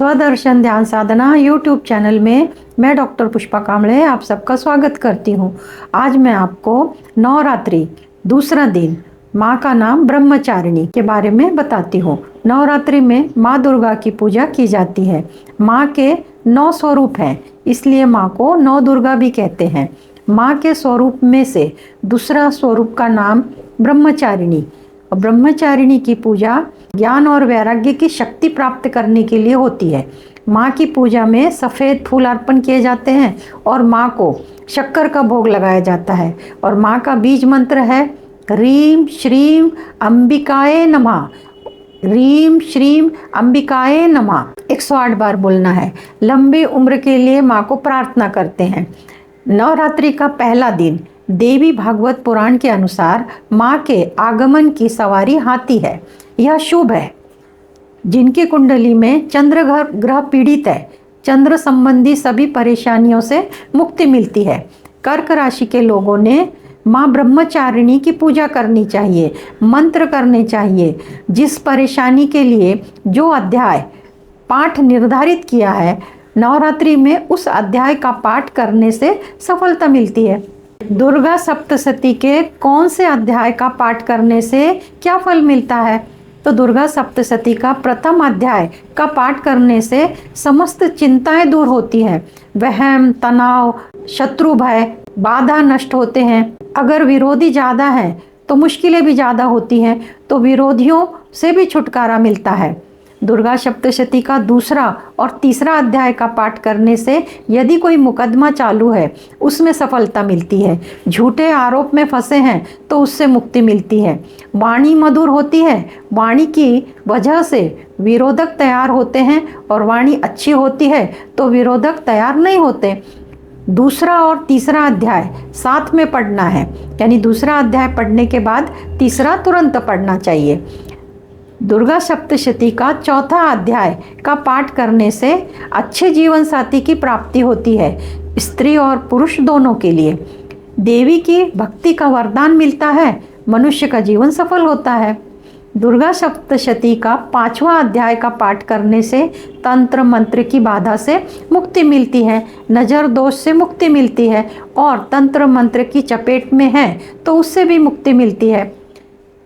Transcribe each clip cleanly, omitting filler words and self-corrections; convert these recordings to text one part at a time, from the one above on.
स्वदर्शन ध्यान साधना YouTube channel में मैं डॉक्टर पुष्पा कामड़े आप सबका स्वागत करती हूँ। आज मैं आपको नवरात्रि दूसरा दिन माँ का नाम ब्रह्मचारिणी के बारे में बताती हूँ। नवरात्रि में माँ दुर्गा की पूजा की जाती है। माँ के 9 स्वरूप हैं, इसलिए माँ को नौ दुर्गा भी कहते हैं। माँ के स्वरूप में से दूसरा स्वरूप का नाम ब्रह्मचारिणी। ब्रह्मचारिणी की पूजा ज्ञान और वैराग्य की शक्ति प्राप्त करने के लिए होती है। माँ की पूजा में सफ़ेद फूल अर्पण किए जाते हैं और माँ को शक्कर का भोग लगाया जाता है। और माँ का बीज मंत्र है ह्रीं श्रीं अंबिकाए नमः। ह्रीं श्रीं अंबिकाए नमः 108 बार बोलना है। लंबी उम्र के लिए माँ को प्रार्थना करते हैं। नवरात्रि का पहला दिन देवी भागवत पुराण के अनुसार माँ के आगमन की सवारी हाथी है। यह शुभ है। जिनकी कुंडली में चंद्र ग्रह पीड़ित है, चंद्र संबंधी सभी परेशानियों से मुक्ति मिलती है। कर्क राशि के लोगों ने माँ ब्रह्मचारिणी की पूजा करनी चाहिए, मंत्र करने चाहिए। जिस परेशानी के लिए जो अध्याय पाठ निर्धारित किया है, नवरात्रि में उस अध्याय का पाठ करने से सफलता मिलती है। दुर्गा सप्तशती के कौन से अध्याय का पाठ करने से क्या फल मिलता है? तो दुर्गा सप्तशती का प्रथम अध्याय का पाठ करने से समस्त चिंताएं दूर होती हैं। वहम, तनाव, शत्रु भय, बाधा नष्ट होते हैं। अगर विरोधी ज़्यादा हैं तो मुश्किलें भी ज़्यादा होती हैं, तो विरोधियों से भी छुटकारा मिलता है। दुर्गा सप्तशती का दूसरा और तीसरा अध्याय का पाठ करने से यदि कोई मुकदमा चालू है उसमें सफलता मिलती है। झूठे आरोप में फंसे हैं तो उससे मुक्ति मिलती है। वाणी मधुर होती है, वाणी की वजह से विरोधक तैयार होते हैं, और वाणी अच्छी होती है तो विरोधक तैयार नहीं होते। दूसरा और तीसरा अध्याय साथ में पढ़ना है, यानी दूसरा अध्याय पढ़ने के बाद तीसरा तुरंत पढ़ना चाहिए। दुर्गा सप्तशती का चौथा अध्याय का पाठ करने से अच्छे जीवन साथी की प्राप्ति होती है, स्त्री और पुरुष दोनों के लिए। देवी की भक्ति का वरदान मिलता है, मनुष्य का जीवन सफल होता है। दुर्गा सप्तशती का 5वां अध्याय का पाठ करने से तंत्र मंत्र की बाधा से मुक्ति मिलती है, नज़र दोष से मुक्ति मिलती है, और तंत्र मंत्र की चपेट में है तो उससे भी मुक्ति मिलती है।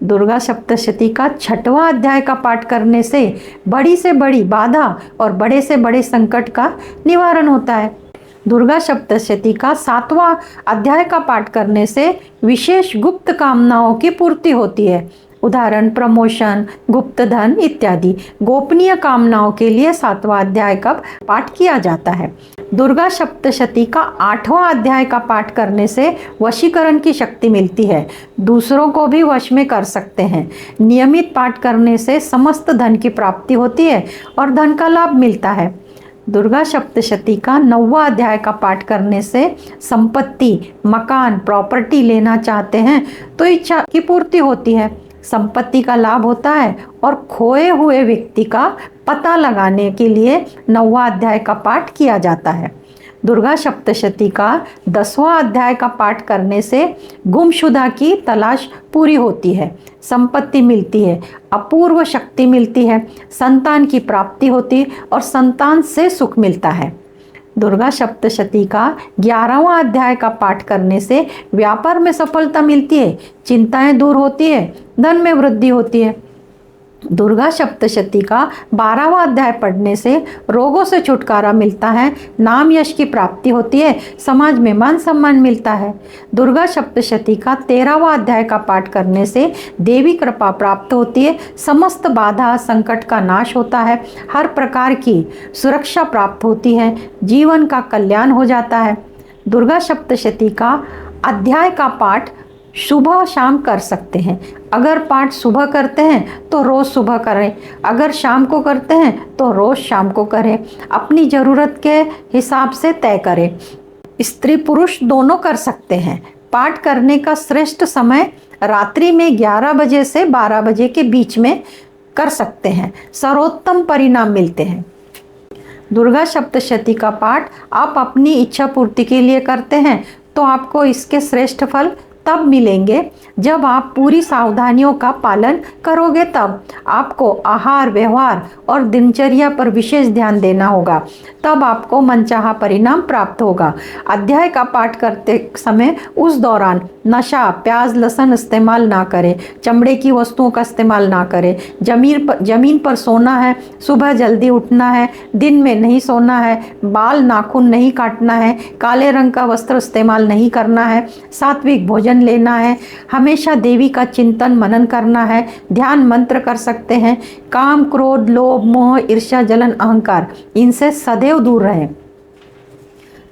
दुर्गा सप्तशती का 6वां अध्याय का पाठ करने से बड़ी से बड़ी बाधा और बड़े से बड़े संकट का निवारण होता है। दुर्गा सप्तशती का 7वां अध्याय का पाठ करने से विशेष गुप्त कामनाओं की पूर्ति होती है, उदाहरण प्रमोशन, गुप्त धन इत्यादि। गोपनीय कामनाओं के लिए 7वां अध्याय का पाठ किया जाता है। दुर्गा सप्तशती का 8वां अध्याय का पाठ करने से वशीकरण की शक्ति मिलती है, दूसरों को भी वश में कर सकते हैं। नियमित पाठ करने से समस्त धन की प्राप्ति होती है और धन का लाभ मिलता है। दुर्गा सप्तशती का 9वां अध्याय का पाठ करने से संपत्ति, मकान, प्रॉपर्टी लेना चाहते हैं तो इच्छा की पूर्ति होती है, संपत्ति का लाभ होता है, और खोए हुए व्यक्ति का पता लगाने के लिए 9वां अध्याय का पाठ किया जाता है। दुर्गा सप्तशती का 10वां अध्याय का पाठ करने से गुमशुदा की तलाश पूरी होती है, संपत्ति मिलती है, अपूर्व शक्ति मिलती है, संतान की प्राप्ति होती और संतान से सुख मिलता है। दुर्गा सप्तशती का 11वां अध्याय का पाठ करने से व्यापार में सफलता मिलती है, चिंताएं दूर होती है, धन में वृद्धि होती है। दुर्गा सप्तशती का 12वां अध्याय पढ़ने से रोगों से छुटकारा मिलता है, नाम यश की प्राप्ति होती है, समाज में मान सम्मान मिलता है। दुर्गा सप्तशती का 13वां अध्याय का पाठ करने से देवी कृपा प्राप्त होती है, समस्त बाधा संकट का नाश होता है, हर प्रकार की सुरक्षा प्राप्त होती है, जीवन का कल्याण हो जाता है। दुर्गा सप्तशती का अध्याय का पाठ सुबह शाम कर सकते हैं। अगर पाठ सुबह करते हैं तो रोज़ सुबह करें, अगर शाम को करते हैं तो रोज़ शाम को करें, अपनी ज़रूरत के हिसाब से तय करें। स्त्री पुरुष दोनों कर सकते हैं। पाठ करने का श्रेष्ठ समय रात्रि में 11 बजे से 12 बजे के बीच में कर सकते हैं, सर्वोत्तम परिणाम मिलते हैं। दुर्गा सप्तशती का पाठ आप अपनी इच्छा पूर्ति के लिए करते हैं तो आपको इसके श्रेष्ठ फल तब मिलेंगे जब आप पूरी सावधानियों का पालन करोगे। तब आपको आहार, व्यवहार और दिनचर्या पर विशेष ध्यान देना होगा। तब आपको मनचाहा परिणाम प्राप्त होगा। अध्याय का पाठ करते समय उस दौरान नशा, प्याज, लहसुन इस्तेमाल ना करें। चमड़े की वस्तुओं का इस्तेमाल ना करें। जमीन पर सोना है, सुबह जल्दी उठना है, दिन में नहीं सोना है, बाल नाखून नहीं काटना है, काले रंग का वस्त्र इस्तेमाल नहीं करना है, सात्विक भोजन लेना है, हमेशा देवी का चिंतन मनन करना है, ध्यान मंत्र कर सकते हैं। काम, क्रोध, लोभ, मोह, ईर्ष्या, जलन, अहंकार, इनसे सदैव दूर रहें।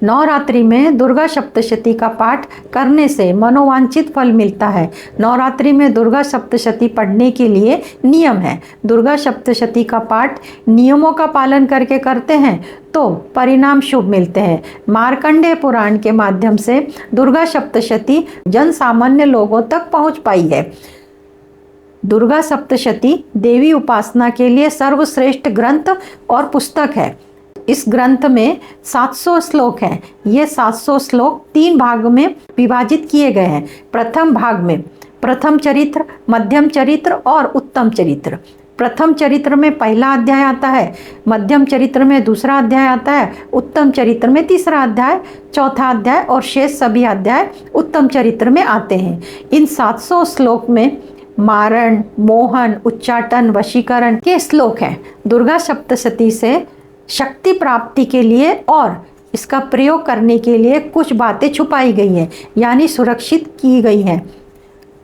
नवरात्रि में दुर्गा सप्तशती का पाठ करने से मनोवांछित फल मिलता है। नवरात्रि में दुर्गा सप्तशती पढ़ने के लिए नियम है। दुर्गा सप्तशती का पाठ नियमों का पालन करके करते हैं तो परिणाम शुभ मिलते हैं। मार्कंडेय पुराण के माध्यम से दुर्गा सप्तशती जन सामान्य लोगों तक पहुंच पाई है। दुर्गा सप्तशती देवी उपासना के लिए सर्वश्रेष्ठ ग्रंथ और पुस्तक है। इस ग्रंथ में 700 श्लोक हैं। ये 700 श्लोक 3 भाग में विभाजित किए गए हैं। प्रथम भाग में प्रथम चरित्र, मध्यम चरित्र और उत्तम चरित्र। प्रथम चरित्र में पहला अध्याय आता है, मध्यम चरित्र में दूसरा अध्याय आता है, उत्तम चरित्र में तीसरा अध्याय, चौथा अध्याय और शेष सभी अध्याय उत्तम चरित्र में आते हैं। इन 700 श्लोक में मारण, मोहन, उच्चाटन, वशीकरण के श्लोक हैं। दुर्गा सप्तशती से शक्ति प्राप्ति के लिए और इसका प्रयोग करने के लिए कुछ बातें छुपाई गई हैं, यानी सुरक्षित की गई हैं।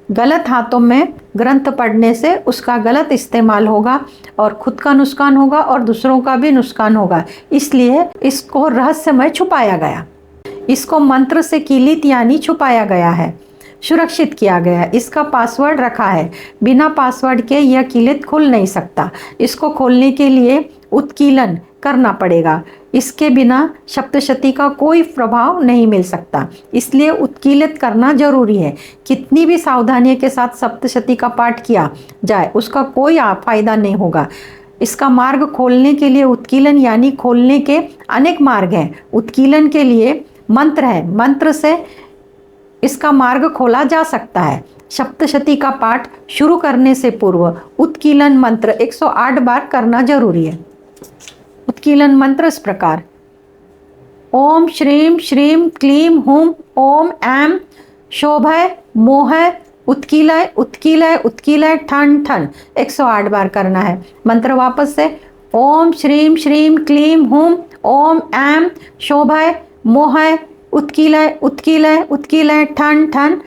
गलत हाथों में ग्रंथ पढ़ने से उसका गलत इस्तेमाल होगा और खुद का नुकसान होगा और दूसरों का भी नुकसान होगा। इसलिए इसको रहस्यमय छुपाया गया। इसको मंत्र से किलित यानी छुपाया गया है, सुरक्षित किया गया। इसका पासवर्ड रखा है। बिना पासवर्ड के यह किलित खुल नहीं सकता। इसको खोलने के लिए उत्कीलन करना पड़ेगा। इसके बिना सप्तशती का कोई प्रभाव नहीं मिल सकता, इसलिए उत्कीलित करना जरूरी है। कितनी भी सावधानी के साथ सप्तशती का पाठ किया जाए उसका कोई फायदा नहीं होगा। इसका मार्ग खोलने के लिए उत्कीलन यानी खोलने के अनेक मार्ग हैं। उत्कीलन के लिए मंत्र है, मंत्र से इसका मार्ग खोला जा सकता है। सप्तशती का पाठ शुरू करने से पूर्व उत्कीलन मंत्र 108 बार करना जरूरी है। उत्कीलन मंत्र इस प्रकार: ओम श्रीम श्रीम क्लीम हुम ओम ऐम शोभय मोहय उत्कीलय उत्कीलय उत्कीलय ठन ठन 108 बार करना है। मंत्र वापस से: ओम श्रीम श्रीम क्लीम हुम ओम ऐम शोभय मोहय उत्कीलय उत्कीलय उत्कीलय ठन ठन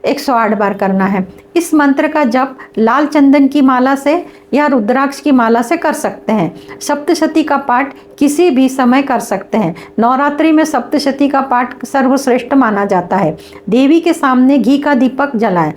108 बार करना है। इस मंत्र का जप लाल चंदन की माला से या रुद्राक्ष की माला से कर सकते हैं। सप्तशती का पाठ किसी भी समय कर सकते हैं। नवरात्रि में सप्तशती का पाठ सर्वश्रेष्ठ माना जाता है। देवी के सामने घी का दीपक जलाएं,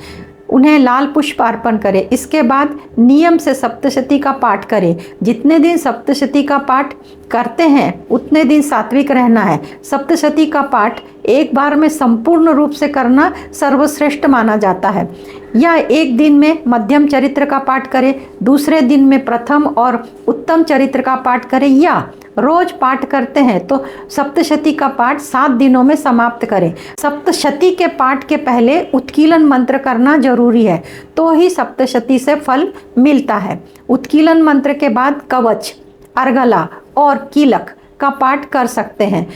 उन्हें लाल पुष्प अर्पण करें। इसके बाद नियम से सप्तशती का पाठ करें। जितने दिन सप्तशती का पाठ करते हैं उतने दिन सात्विक रहना है। सप्तशती का पाठ एक बार में संपूर्ण रूप से करना सर्वश्रेष्ठ माना जाता है। या एक दिन में मध्यम चरित्र का पाठ करें, दूसरे दिन में प्रथम और उत्तम चरित्र का पाठ करें, या रोज पाठ करते हैं तो सप्तशती का पाठ 7 दिनों में समाप्त करें। सप्तशती के पाठ के पहले उत्कीलन मंत्र करना जरूरी है, तो ही सप्तशती से फल मिलता है। उत्कीलन मंत्र के बाद कवच, अर्गला और कीलक का पाठ कर सकते हैं।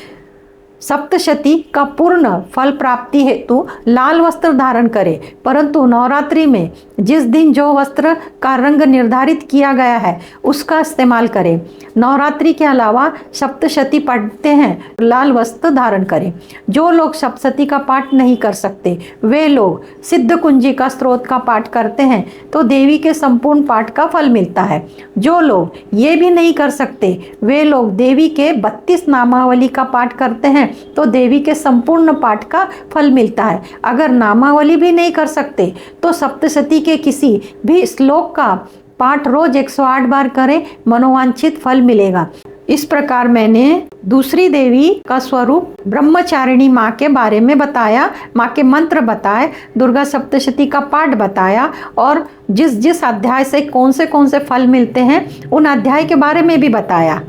सप्तशती का पूर्ण फल प्राप्ति हेतु लाल वस्त्र धारण करें, परंतु नवरात्रि में जिस दिन जो वस्त्र का रंग निर्धारित किया गया है उसका इस्तेमाल करें। नवरात्रि के अलावा सप्तशती पढ़ते हैं लाल वस्त्र धारण करें। जो लोग सप्तशती का पाठ नहीं कर सकते वे लोग सिद्ध कुंजी का स्त्रोत का पाठ करते हैं तो देवी के संपूर्ण पाठ का फल मिलता है। जो लोग ये भी नहीं कर सकते वे लोग देवी के 32 नामावली का पाठ करते हैं तो देवी के संपूर्ण पाठ का फल मिलता है। अगर नामावली भी नहीं कर सकते तो सप्तशती के किसी भी श्लोक का पाठ रोज 108 बार करें, मनोवांछित फल मिलेगा। इस प्रकार मैंने दूसरी देवी का स्वरूप ब्रह्मचारिणी माँ के बारे में बताया, माँ के मंत्र बताए, दुर्गा सप्तशती का पाठ बताया और जिस जिस अध्याय से कौन से फल मिलते हैं उन अध्याय के बारे में भी बताया।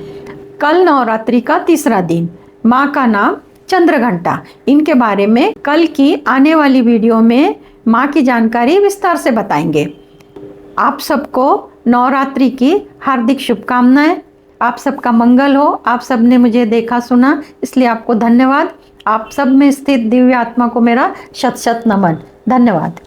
कल नवरात्रि का तीसरा दिन। माँ का नाम चंद्रघंटा, इनके बारे में कल की आने वाली वीडियो में माँ की जानकारी विस्तार से बताएंगे। आप सबको नवरात्रि की हार्दिक शुभकामनाएं। आप सबका मंगल हो। आप सब ने मुझे देखा सुना, इसलिए आपको धन्यवाद। आप सब में स्थित दिव्य आत्मा को मेरा शत शत नमन। धन्यवाद।